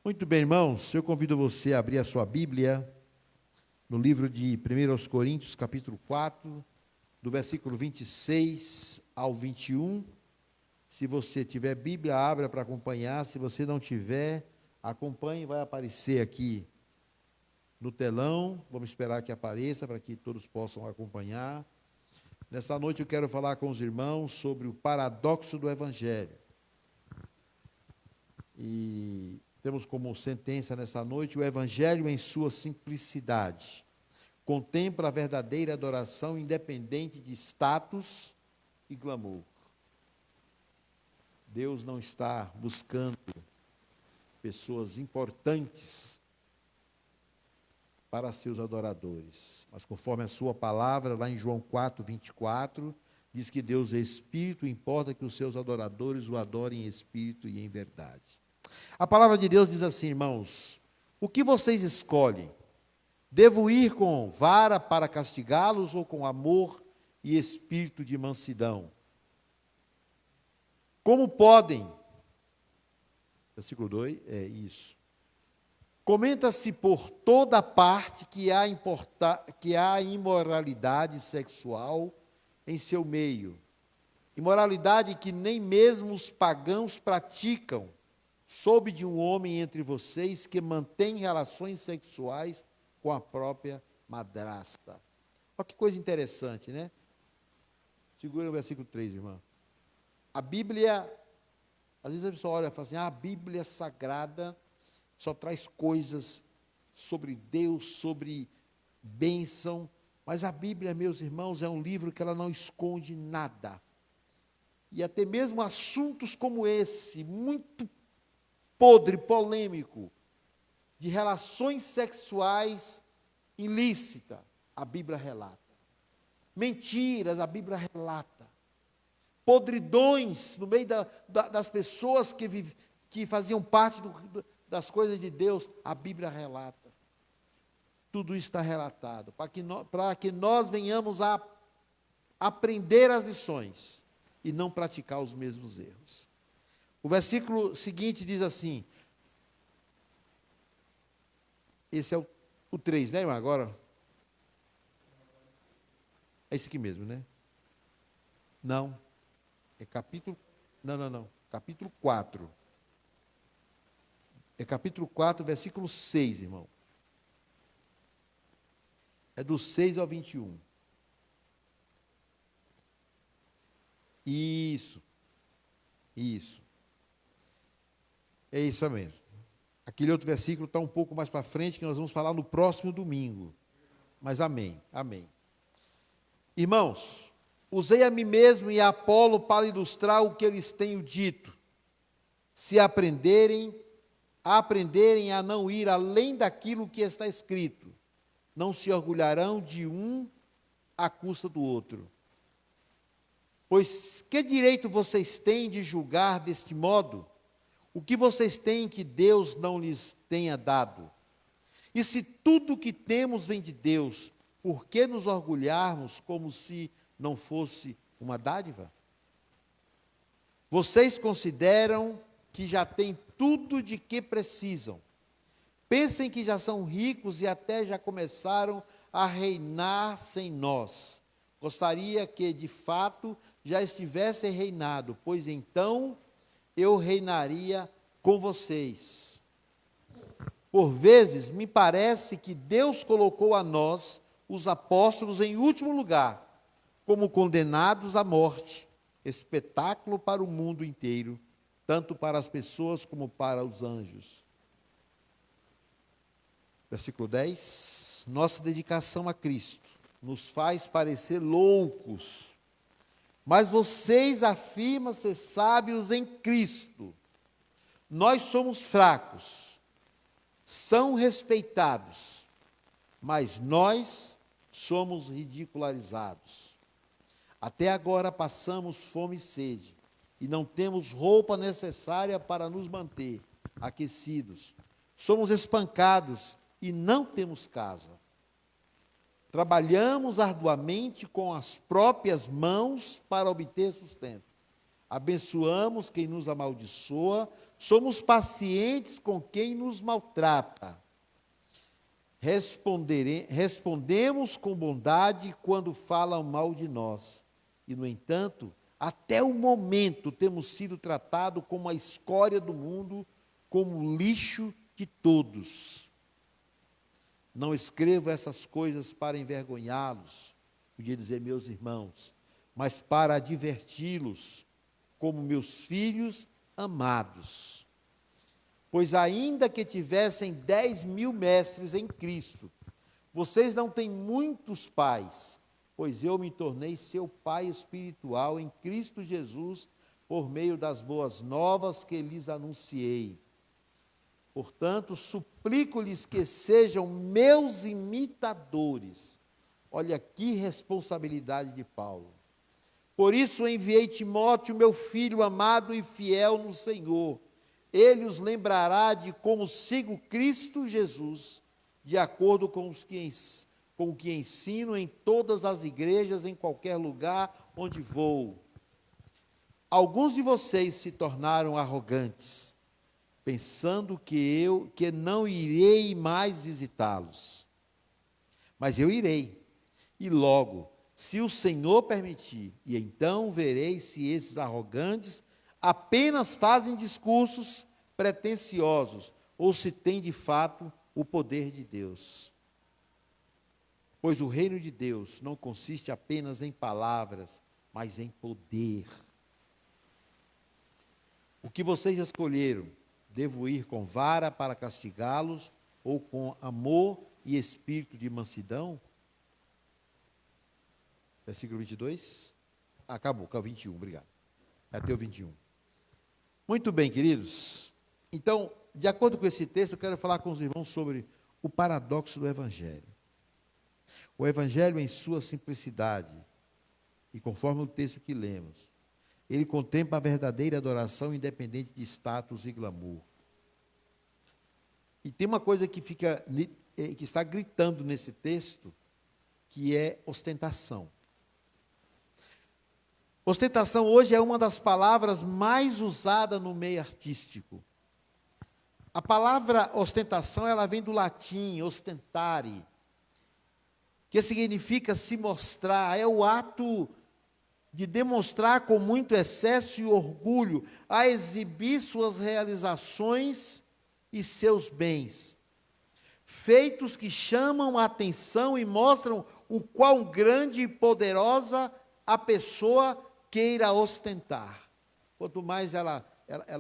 Muito bem, irmãos, eu convido você a abrir a sua Bíblia no livro de 1 Coríntios, capítulo 4, do versículo 26 ao 21. Se você tiver Bíblia, abra para acompanhar. Se você não tiver, acompanhe, vai aparecer aqui no telão. Vamos esperar que apareça para que todos possam acompanhar. Nessa noite eu quero falar com os irmãos sobre o paradoxo do Evangelho. E temos como sentença nessa noite: o Evangelho em sua simplicidade contempla a verdadeira adoração independente de status e glamour. Deus não está buscando pessoas importantes para seus adoradores, mas conforme a sua palavra, lá em João 4, 24, diz que Deus é Espírito, importa que os seus adoradores o adorem em Espírito e em verdade. A palavra de Deus diz assim, irmãos: o que vocês escolhem? Devo ir com vara para castigá-los ou com amor e espírito de mansidão? Como podem? Versículo 2, é isso. Comenta-se por toda parte que há imoralidade sexual em seu meio. Imoralidade que nem mesmo os pagãos praticam. Soube de um homem entre vocês que mantém relações sexuais com a própria madrasta. Olha que coisa interessante, né? Segura o versículo 3, irmã. A Bíblia, às vezes a pessoa olha e fala assim: a Bíblia Sagrada só traz coisas sobre Deus, sobre bênção, mas a Bíblia, meus irmãos, é um livro que ela não esconde nada. E até mesmo assuntos como esse, muito podre, polêmico, de relações sexuais ilícitas, a Bíblia relata. Mentiras, a Bíblia relata. Podridões no meio das pessoas que faziam parte das coisas de Deus, a Bíblia relata. Tudo isso está relatado, para que nós venhamos a aprender as lições e não praticar os mesmos erros. O versículo seguinte diz assim, esse é o 3, né, irmão? Agora, é esse aqui mesmo, né? Não, é capítulo, não, capítulo 4. É capítulo 4, versículo 6, irmão. É do 6 ao 21. Isso. É isso mesmo. Aquele outro versículo está um pouco mais para frente, que nós vamos falar no próximo domingo. Mas amém. Irmãos, usei a mim mesmo e a Apolo para ilustrar o que eles tenho dito. Se aprenderem a não ir além daquilo que está escrito, não se orgulharão de um à custa do outro. Pois que direito vocês têm de julgar deste modo o que vocês têm que Deus não lhes tenha dado? E se tudo o que temos vem de Deus, por que nos orgulharmos como se não fosse uma dádiva? Vocês consideram que já têm tudo de que precisam. Pensem que já são ricos e até já começaram a reinar sem nós. Gostaria que, de fato, já estivessem reinado, pois então eu reinaria com vocês. Por vezes, me parece que Deus colocou a nós, os apóstolos, em último lugar, como condenados à morte, espetáculo para o mundo inteiro, tanto para as pessoas como para os anjos. Versículo 10. Nossa dedicação a Cristo nos faz parecer loucos, mas vocês afirmam ser sábios em Cristo. Nós somos fracos, são respeitados, mas nós somos ridicularizados. Até agora passamos fome e sede, e não temos roupa necessária para nos manter aquecidos. Somos espancados e não temos casa. Trabalhamos arduamente com as próprias mãos para obter sustento. abençoamos quem nos amaldiçoa, somos pacientes com quem nos maltrata. Respondemos com bondade quando falam mal de nós. E, no entanto, até o momento temos sido tratados como a escória do mundo, como lixo de todos. Não escrevo essas coisas para envergonhá-los, podia dizer meus irmãos, mas para adverti-los como meus filhos amados. Pois ainda que tivessem 10.000 mestres em Cristo, vocês não têm muitos pais, pois eu me tornei seu pai espiritual em Cristo Jesus, por meio das boas novas que lhes anunciei. Portanto, suplico-lhes que sejam meus imitadores. Olha que responsabilidade de Paulo. Por isso enviei Timóteo, meu filho amado e fiel no Senhor. Ele os lembrará de como sigo Cristo Jesus, de acordo com o que ensino em todas as igrejas, em qualquer lugar onde vou. Alguns de vocês se tornaram arrogantes, pensando que não irei mais visitá-los. Mas eu irei, e logo, se o Senhor permitir, e então verei se esses arrogantes apenas fazem discursos pretensiosos, ou se têm de fato o poder de Deus. Pois o reino de Deus não consiste apenas em palavras, mas em poder. O que vocês escolheram? Devo ir com vara para castigá-los, ou com amor e espírito de mansidão? Versículo 22. Acabou, que é o 21, obrigado. Até o 21. Muito bem, queridos. Então, de acordo com esse texto, eu quero falar com os irmãos sobre o paradoxo do Evangelho. O Evangelho, em sua simplicidade, e conforme o texto que lemos, ele contempla a verdadeira adoração independente de status e glamour. E tem uma coisa que está gritando nesse texto, que é ostentação. Ostentação hoje é uma das palavras mais usadas no meio artístico. A palavra ostentação, ela vem do latim, ostentare, que significa se mostrar, é o ato de demonstrar com muito excesso e orgulho, a exibir suas realizações e seus bens. Feitos que chamam a atenção e mostram o quão grande e poderosa a pessoa queira ostentar. Quanto mais ela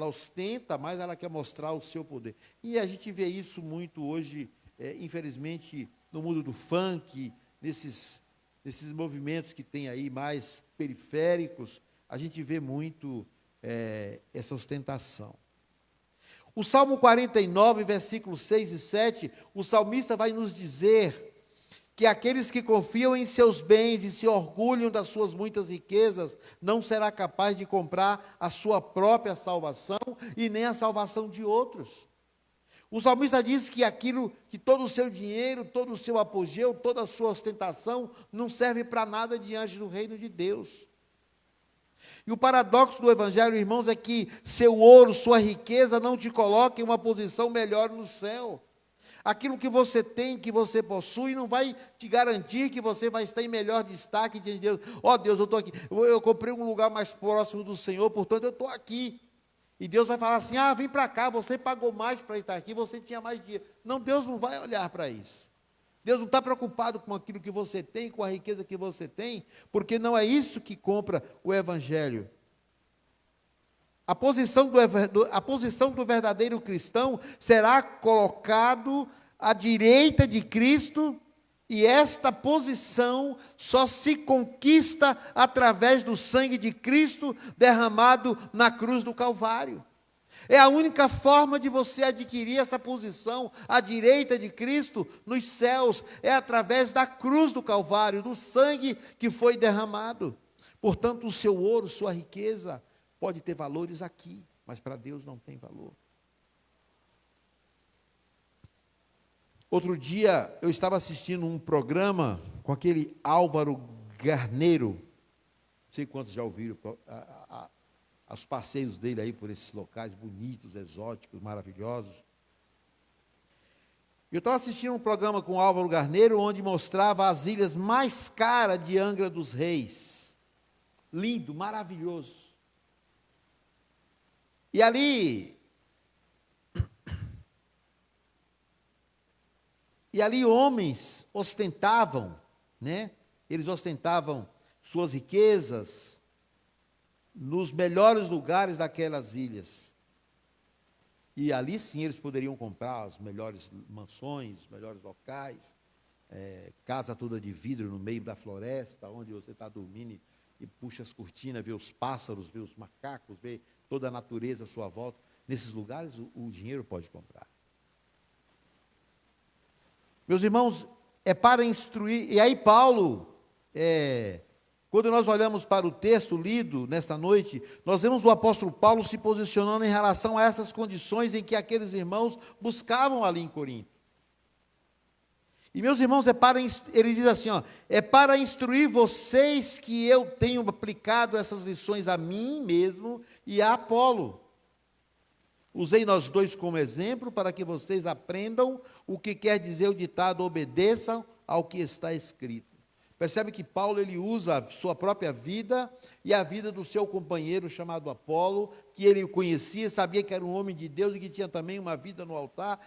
ostenta, mais ela quer mostrar o seu poder. E a gente vê isso muito hoje, infelizmente, no mundo do funk, nesses movimentos que tem aí mais periféricos, a gente vê muito essa ostentação. O Salmo 49, versículos 6 e 7, o salmista vai nos dizer que aqueles que confiam em seus bens e se orgulham das suas muitas riquezas, não será capaz de comprar a sua própria salvação e nem a salvação de outros. O salmista diz que que todo o seu dinheiro, todo o seu apogeu, toda a sua ostentação não serve para nada diante do reino de Deus. E o paradoxo do Evangelho, irmãos, é que seu ouro, sua riqueza não te coloca em uma posição melhor no céu. Aquilo que você tem, que você possui, não vai te garantir que você vai estar em melhor destaque diante de Deus. Ó Deus, eu estou aqui, eu comprei um lugar mais próximo do Senhor, portanto eu estou aqui. E Deus vai falar assim, vem para cá, você pagou mais para estar aqui, você tinha mais dinheiro. Não, Deus não vai olhar para isso. Deus não está preocupado com aquilo que você tem, com a riqueza que você tem, porque não é isso que compra o Evangelho. A posição do verdadeiro cristão será colocado à direita de Cristo, e esta posição só se conquista através do sangue de Cristo derramado na cruz do Calvário. É a única forma de você adquirir essa posição à direita de Cristo nos céus, é através da cruz do Calvário, do sangue que foi derramado. Portanto, o seu ouro, sua riqueza, pode ter valores aqui, mas para Deus não tem valor. Outro dia, eu estava assistindo um programa com aquele Álvaro Garneiro, não sei quantos já ouviram os passeios dele aí por esses locais bonitos, exóticos, maravilhosos. Eu estava assistindo um programa com o Álvaro Garneiro, onde mostrava as ilhas mais caras de Angra dos Reis. Lindo, maravilhoso. E ali homens ostentavam, né? Eles ostentavam suas riquezas nos melhores lugares daquelas ilhas. E ali sim eles poderiam comprar as melhores mansões, os melhores locais, casa toda de vidro no meio da floresta, onde você está dormindo e puxa as cortinas, vê os pássaros, vê os macacos, vê toda a natureza à sua volta. Nesses lugares o dinheiro pode comprar. Meus irmãos, é para instruir. E aí Paulo, quando nós olhamos para o texto lido nesta noite, nós vemos o apóstolo Paulo se posicionando em relação a essas condições em que aqueles irmãos buscavam ali em Corinto. E meus irmãos, ele diz assim, é para instruir vocês que eu tenho aplicado essas lições a mim mesmo e a Apolo. Usei nós dois como exemplo para que vocês aprendam o que quer dizer o ditado: obedeçam ao que está escrito. Percebe que Paulo ele usa a sua própria vida e a vida do seu companheiro chamado Apolo, que ele conhecia, sabia que era um homem de Deus e que tinha também uma vida no altar.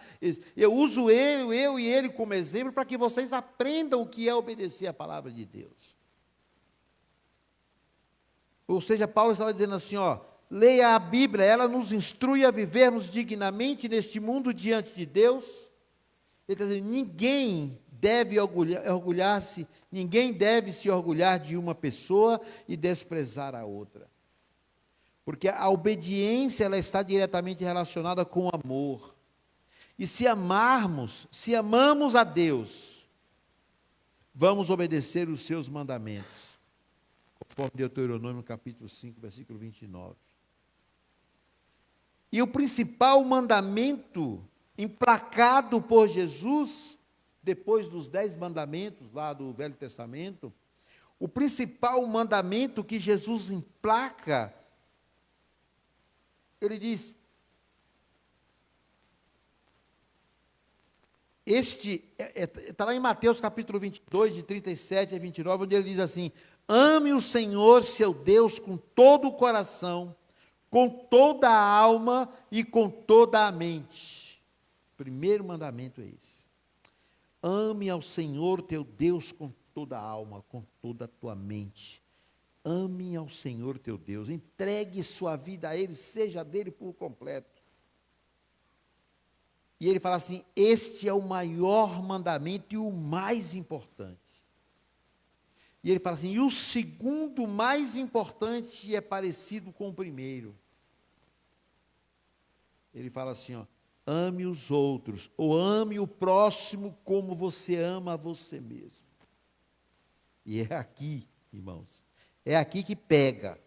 Eu uso eu e ele como exemplo para que vocês aprendam o que é obedecer à palavra de Deus. Ou seja, Paulo estava dizendo assim, leia a Bíblia, ela nos instrui a vivermos dignamente neste mundo diante de Deus. Ele está dizendo, ninguém deve orgulhar-se, ninguém deve se orgulhar de uma pessoa e desprezar a outra. Porque a obediência, ela está diretamente relacionada com o amor. E se amamos a Deus, vamos obedecer os seus mandamentos. Conforme Deuteronômio capítulo 5, versículo 29. E o principal mandamento emplacado por Jesus, depois dos 10 mandamentos lá do Velho Testamento, o principal mandamento que Jesus emplaca, ele diz, está lá em Mateus capítulo 22, de 37 a 29, onde ele diz assim, ame o Senhor seu Deus com todo o coração, com toda a alma e com toda a mente. O primeiro mandamento é esse. Ame ao Senhor teu Deus com toda a alma, com toda a tua mente. Ame ao Senhor teu Deus, entregue sua vida a Ele, seja dele por completo. E ele fala assim, este é o maior mandamento e o mais importante. E ele fala assim, e o segundo mais importante é parecido com o primeiro. Ele fala assim, ame os outros, ou ame o próximo como você ama a você mesmo. E é aqui, irmãos, é aqui que pega.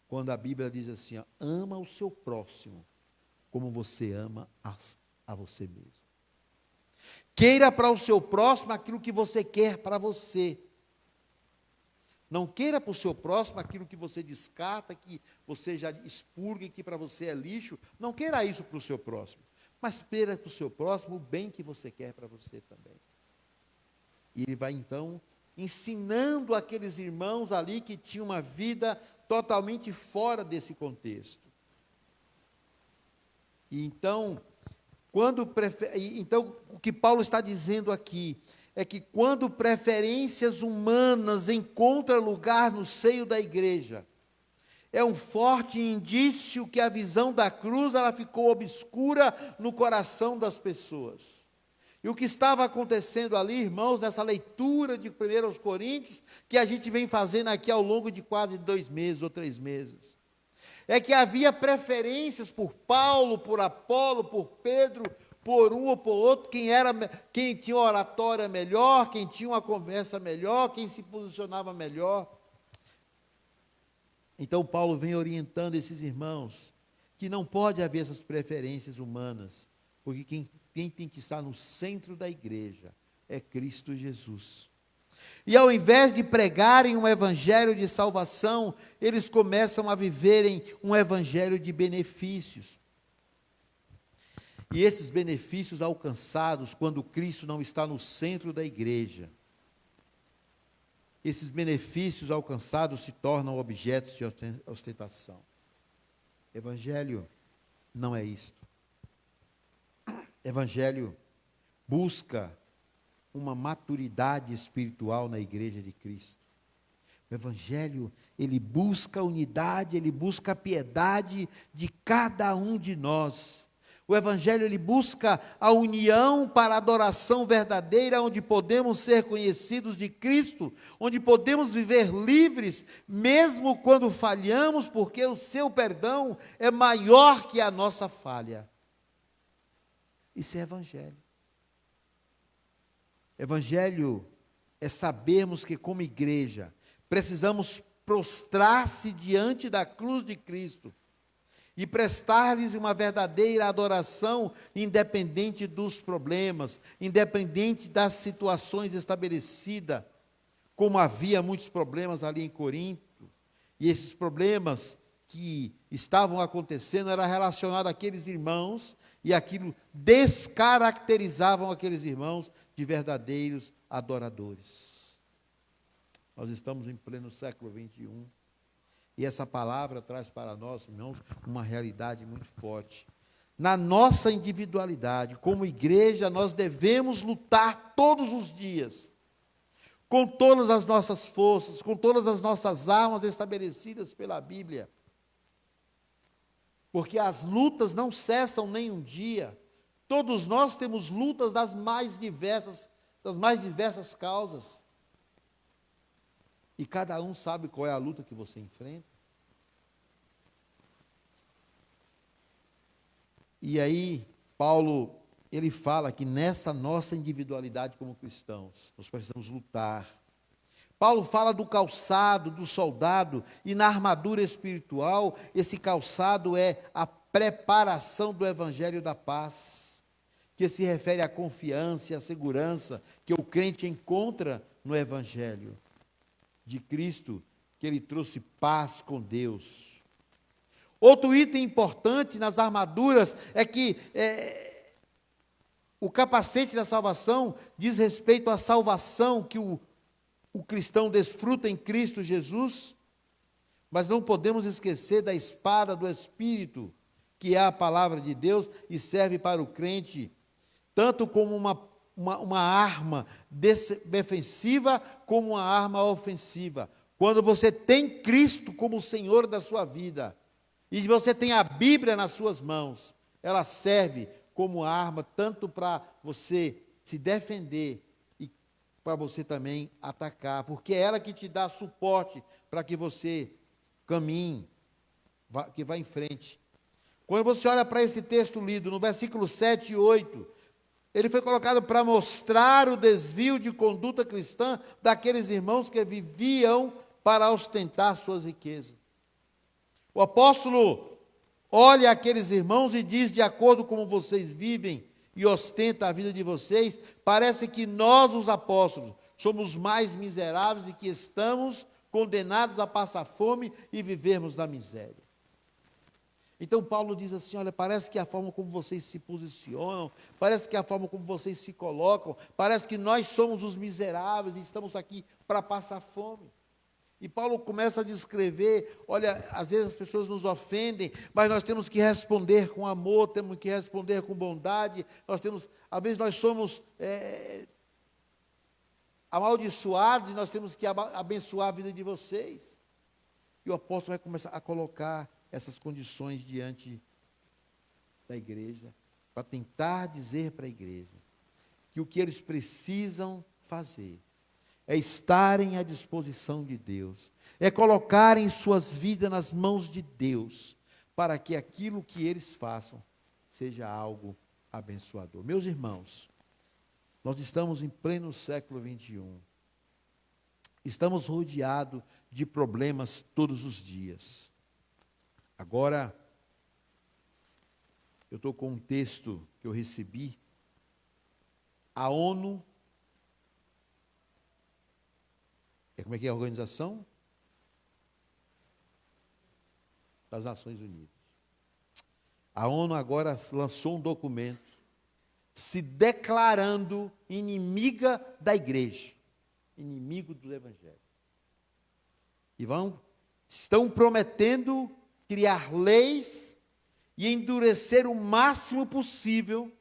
Quando a Bíblia diz assim, ama o seu próximo como você ama a você mesmo. Queira para o seu próximo aquilo que você quer para você. Não queira para o seu próximo aquilo que você descarta, que você já expurga, que para você é lixo. Não queira isso para o seu próximo. Mas queira para o seu próximo o bem que você quer para você também. E ele vai então ensinando aqueles irmãos ali que tinham uma vida totalmente fora desse contexto. E então, o que Paulo está dizendo aqui é que quando preferências humanas encontram lugar no seio da igreja, é um forte indício que a visão da cruz ela ficou obscura no coração das pessoas. E o que estava acontecendo ali, irmãos, nessa leitura de 1 Coríntios, que a gente vem fazendo aqui ao longo de quase 2 meses ou 3 meses, é que havia preferências por Paulo, por Apolo, por Pedro, por um ou por outro, quem tinha uma oratória melhor, quem tinha uma conversa melhor, quem se posicionava melhor. Então Paulo vem orientando esses irmãos que não pode haver essas preferências humanas, porque quem tem que estar no centro da igreja é Cristo Jesus. E ao invés de pregarem um evangelho de salvação, eles começam a viverem um evangelho de benefícios. E esses benefícios alcançados quando Cristo não está no centro da igreja, esses benefícios alcançados se tornam objetos de ostentação. Evangelho não é isto. Evangelho busca uma maturidade espiritual na igreja de Cristo. O Evangelho, ele busca a unidade, ele busca a piedade de cada um de nós. O Evangelho, ele busca a união para a adoração verdadeira, onde podemos ser conhecidos de Cristo, onde podemos viver livres, mesmo quando falhamos, porque o seu perdão é maior que a nossa falha. Isso é Evangelho. Evangelho é sabermos que, como igreja, precisamos prostrar-se diante da cruz de Cristo e prestar-lhes uma verdadeira adoração, independente dos problemas, independente das situações estabelecidas, como havia muitos problemas ali em Corinto, e esses problemas que estavam acontecendo eram relacionados àqueles irmãos, e aquilo descaracterizavam aqueles irmãos de verdadeiros adoradores. Nós estamos em pleno século 21, e essa palavra traz para nós, irmãos, uma realidade muito forte. Na nossa individualidade, como igreja, nós devemos lutar todos os dias, com todas as nossas forças, com todas as nossas armas estabelecidas pela Bíblia, porque as lutas não cessam nem um dia. Todos nós temos lutas das mais diversas causas. E cada um sabe qual é a luta que você enfrenta. E aí, Paulo, ele fala que nessa nossa individualidade como cristãos, nós precisamos lutar. Paulo fala do calçado, do soldado, e na armadura espiritual, esse calçado é a preparação do evangelho da paz, que se refere à confiança e à segurança que o crente encontra no evangelho de Cristo, que ele trouxe paz com Deus. Outro item importante nas armaduras é que o capacete da salvação diz respeito à salvação que o cristão desfruta em Cristo Jesus, mas não podemos esquecer da espada do Espírito, que é a palavra de Deus e serve para o crente, tanto como uma arma defensiva, como uma arma ofensiva. Quando você tem Cristo como o Senhor da sua vida, e você tem a Bíblia nas suas mãos, ela serve como arma tanto para você se defender, para você também atacar, porque é ela que te dá suporte para que você caminhe, que vá em frente. Quando você olha para esse texto lido, no versículo 7 e 8, ele foi colocado para mostrar o desvio de conduta cristã daqueles irmãos que viviam para ostentar suas riquezas. O apóstolo olha aqueles irmãos e diz: de acordo com como vocês vivem e ostenta a vida de vocês, parece que nós, os apóstolos, somos mais miseráveis e que estamos condenados a passar fome e vivermos na miséria. Então Paulo diz assim: olha, parece que a forma como vocês se posicionam, parece que a forma como vocês se colocam, parece que nós somos os miseráveis e estamos aqui para passar fome. E Paulo começa a descrever, olha, às vezes as pessoas nos ofendem, mas nós temos que responder com amor, temos que responder com bondade, às vezes nós somos amaldiçoados e nós temos que abençoar a vida de vocês. E o apóstolo vai começar a colocar essas condições diante da igreja, para tentar dizer para a igreja que o que eles precisam fazer é estarem à disposição de Deus, é colocarem suas vidas nas mãos de Deus, para que aquilo que eles façam seja algo abençoador. Meus irmãos, nós estamos em pleno século 21, estamos rodeados de problemas todos os dias. Agora, eu estou com um texto que eu recebi. A ONU Como é que é a Organização das Nações Unidas. A ONU agora lançou um documento se declarando inimiga da igreja, inimigo do evangelho. E estão prometendo criar leis e endurecer o máximo possível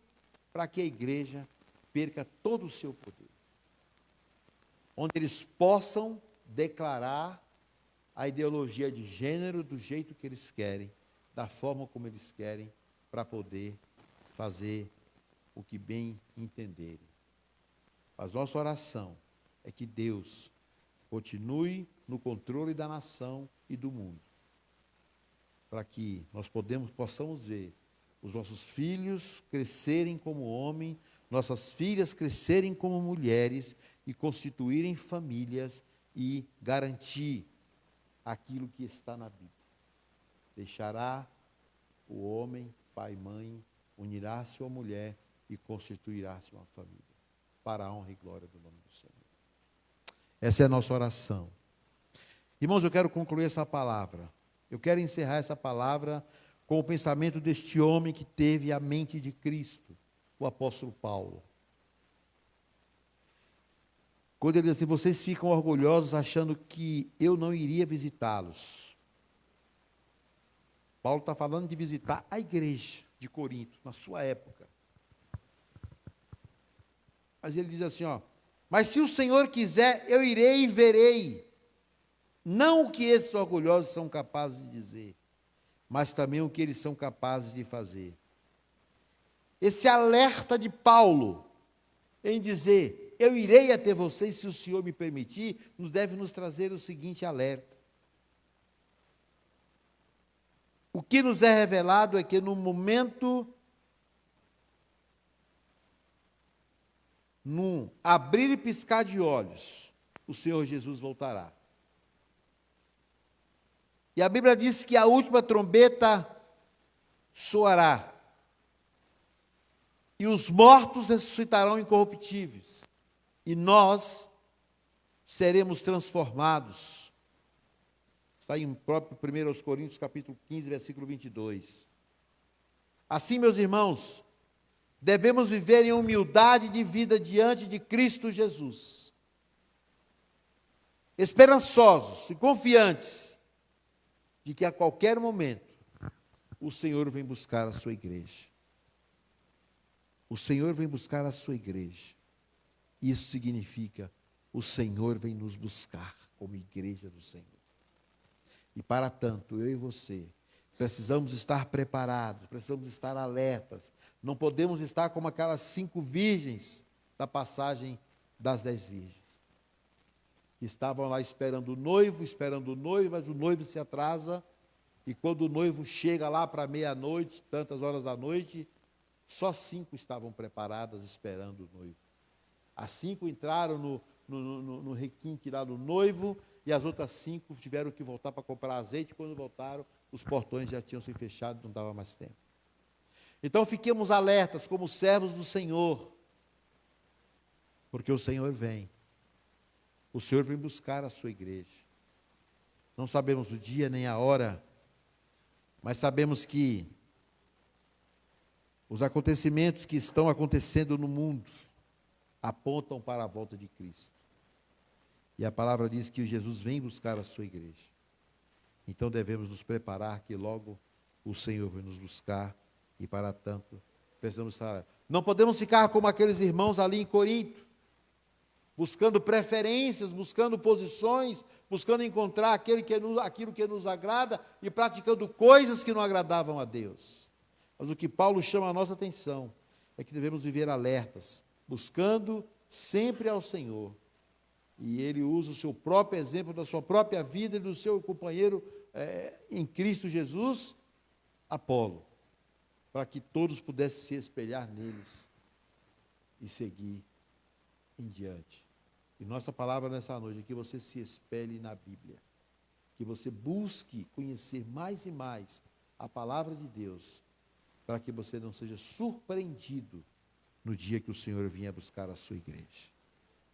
para que a igreja perca todo o seu poder. Onde eles possam declarar a ideologia de gênero do jeito que eles querem, da forma como eles querem, para poder fazer o que bem entenderem. Mas nossa oração é que Deus continue no controle da nação e do mundo, para que nós possamos ver os nossos filhos crescerem como homem, nossas filhas crescerem como mulheres e constituírem famílias e garantir aquilo que está na Bíblia. Deixará o homem, pai e mãe, unirá sua mulher e constituirá-se uma família, para a honra e glória do nome do Senhor. Essa é a nossa oração. Irmãos, eu quero concluir essa palavra. Eu quero encerrar essa palavra com o pensamento deste homem que teve a mente de Cristo, o apóstolo Paulo. Quando ele diz assim, vocês ficam orgulhosos achando que eu não iria visitá-los. Paulo está falando de visitar a igreja de Corinto, na sua época. Mas ele diz assim, mas se o Senhor quiser, eu irei e verei. Não o que esses orgulhosos são capazes de dizer, mas também o que eles são capazes de fazer. Esse alerta de Paulo em dizer, eu irei até vocês se o Senhor me permitir, deve nos trazer o seguinte alerta. O que nos é revelado é que no momento, num abrir e piscar de olhos, o Senhor Jesus voltará. E a Bíblia diz que a última trombeta soará. E os mortos ressuscitarão incorruptíveis. E nós seremos transformados. Está em próprio 1 Coríntios, capítulo 15, versículo 22. Assim, meus irmãos, devemos viver em humildade de vida diante de Cristo Jesus. Esperançosos e confiantes de que a qualquer momento o Senhor vem buscar a sua igreja. O Senhor vem buscar a sua igreja. Isso significa, o Senhor vem nos buscar como igreja do Senhor. E para tanto, eu e você, precisamos estar preparados, precisamos estar alertas. Não podemos estar como aquelas 5 virgens da passagem das 10 virgens. Estavam lá esperando o noivo, mas o noivo se atrasa. E quando o noivo chega lá para meia-noite, tantas horas da noite, só 5 estavam preparadas esperando o noivo. As 5 entraram no requinte lá do noivo, e as outras 5 tiveram que voltar para comprar azeite. Quando voltaram, os portões já tinham se fechado, não dava mais tempo. Então fiquemos alertas como servos do Senhor, porque o Senhor vem. O Senhor vem buscar a sua igreja. Não sabemos o dia nem a hora, mas sabemos que os acontecimentos que estão acontecendo no mundo apontam para a volta de Cristo. E a palavra diz que Jesus vem buscar a sua igreja. Então devemos nos preparar que logo o Senhor vai nos buscar, e para tanto precisamos estar. Não podemos ficar como aqueles irmãos ali em Corinto, buscando preferências, buscando posições, buscando encontrar aquilo que nos agrada e praticando coisas que não agradavam a Deus. Mas o que Paulo chama a nossa atenção é que devemos viver alertas, buscando sempre ao Senhor. E ele usa o seu próprio exemplo da sua própria vida e do seu companheiro em Cristo Jesus, Apolo, para que todos pudessem se espelhar neles e seguir em diante. E nossa palavra nessa noite é que você se espelhe na Bíblia, que você busque conhecer mais e mais a palavra de Deus, para que você não seja surpreendido no dia que o Senhor vier buscar a sua igreja.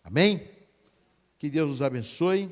Amém? Que Deus nos abençoe.